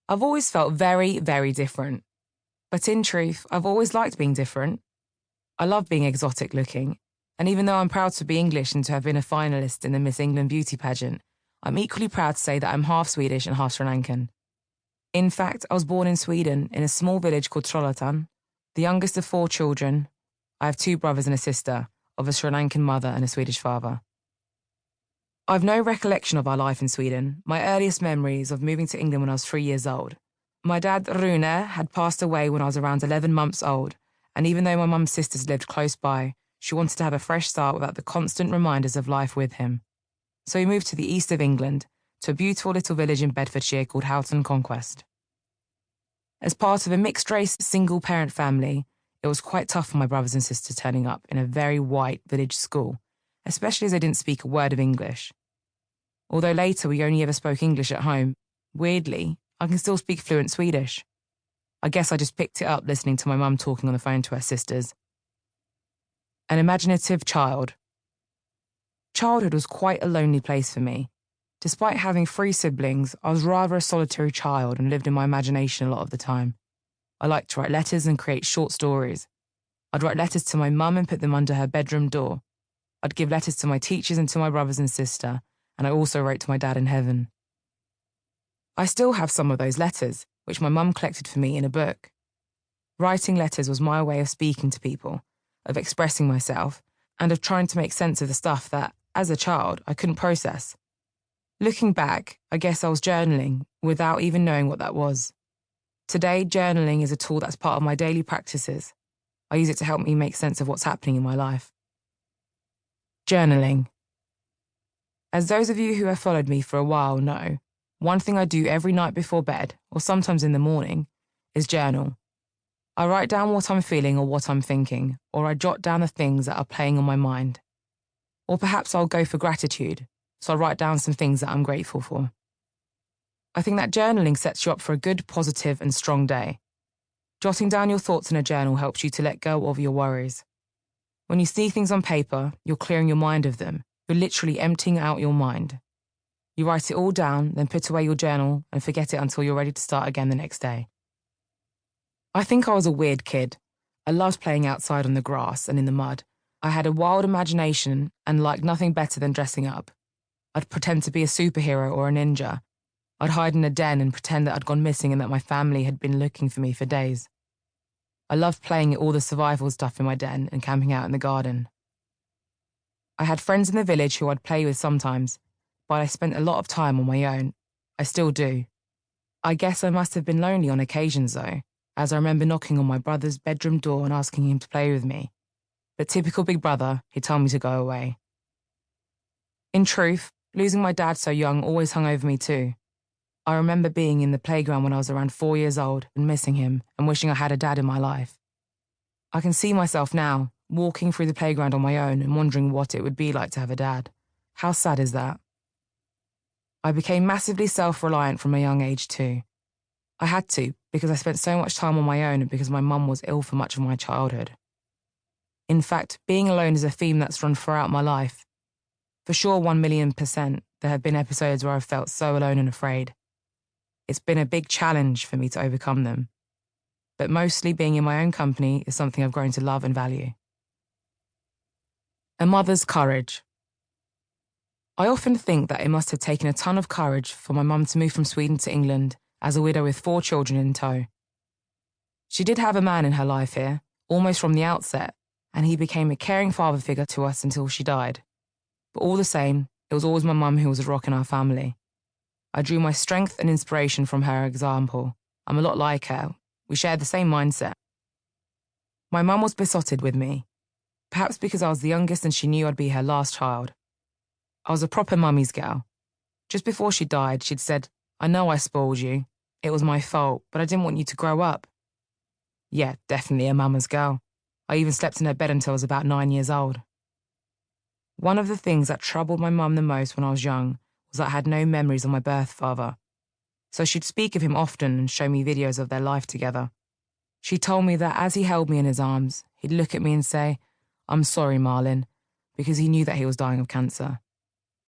I've always felt very, very different. But in truth, I've always liked being different. I love being exotic looking, and even though I'm proud to be English and to have been a finalist in the Miss England beauty pageant, I'm equally proud to say that I'm half Swedish and half Sri Lankan. In fact, I was born in Sweden in a small village called Trollhättan, the youngest of 4 children. I have 2 brothers and a sister, of a Sri Lankan mother and a Swedish father. I've no recollection of our life in Sweden. My earliest memories of moving to England when I was 3 years old. My dad, Rune, had passed away when I was around 11 months old, and even though my mum's sisters lived close by, she wanted to have a fresh start without the constant reminders of life with him. So we moved to the east of England, to a beautiful little village in Bedfordshire called Houghton Conquest. As part of a mixed-race, single-parent family, it was quite tough for my brothers and sisters turning up in a very white village school, especially as they didn't speak a word of English. Although later we only ever spoke English at home, weirdly, I can still speak fluent Swedish. I guess I just picked it up listening to my mum talking on the phone to her sisters. An imaginative child. Childhood was quite a lonely place for me. Despite having 3 siblings, I was rather a solitary child and lived in my imagination a lot of the time. I liked to write letters and create short stories. I'd write letters to my mum and put them under her bedroom door. I'd give letters to my teachers and to my brothers and sister, and I also wrote to my dad in heaven. I still have some of those letters, which my mum collected for me in a book. Writing letters was my way of speaking to people, of expressing myself, and of trying to make sense of the stuff that, as a child, I couldn't process. Looking back, I guess I was journaling without even knowing what that was. Today, journaling is a tool that's part of my daily practices. I use it to help me make sense of what's happening in my life. Journaling. As those of you who have followed me for a while know, one thing I do every night before bed, or sometimes in the morning, is journal. I write down what I'm feeling or what I'm thinking, or I jot down the things that are playing on my mind. Or perhaps I'll go for gratitude, so I'll write down some things that I'm grateful for. I think that journaling sets you up for a good, positive, and strong day. Jotting down your thoughts in a journal helps you to let go of your worries. When you see things on paper, you're clearing your mind of them. You're literally emptying out your mind. You write it all down, then put away your journal and forget it until you're ready to start again the next day. I think I was a weird kid. I loved playing outside on the grass and in the mud. I had a wild imagination and liked nothing better than dressing up. I'd pretend to be a superhero or a ninja. I'd hide in a den and pretend that I'd gone missing and that my family had been looking for me for days. I loved playing at all the survival stuff in my den and camping out in the garden. I had friends in the village who I'd play with sometimes, but I spent a lot of time on my own. I still do. I guess I must have been lonely on occasions though, as I remember knocking on my brother's bedroom door and asking him to play with me. But typical big brother, he'd tell me to go away. In truth, losing my dad so young always hung over me too. I remember being in the playground when I was around 4 years old and missing him and wishing I had a dad in my life. I can see myself now, walking through the playground on my own and wondering what it would be like to have a dad. How sad is that? I became massively self-reliant from a young age too. I had to, because I spent so much time on my own and because my mum was ill for much of my childhood. In fact, being alone is a theme that's run throughout my life. For sure, 1,000,000%, there have been episodes where I've felt so alone and afraid. It's been a big challenge for me to overcome them. But mostly being in my own company is something I've grown to love and value. A mother's courage. I often think that it must have taken a ton of courage for my mum to move from Sweden to England as a widow with 4 children in tow. She did have a man in her life here, almost from the outset, and he became a caring father figure to us until she died. But all the same, it was always my mum who was a rock in our family. I drew my strength and inspiration from her example. I'm a lot like her. We shared the same mindset. My mum was besotted with me, perhaps because I was the youngest and she knew I'd be her last child. I was a proper mummy's girl. Just before she died, she'd said, "I know I spoiled you. It was my fault, but I didn't want you to grow up." Yeah, definitely a mama's girl. I even slept in her bed until I was about 9 years old. One of the things that troubled my mum the most when I was young was that I had no memories of my birth father. So she'd speak of him often and show me videos of their life together. She told me that as he held me in his arms, he'd look at me and say, "I'm sorry, Malin," because he knew that he was dying of cancer.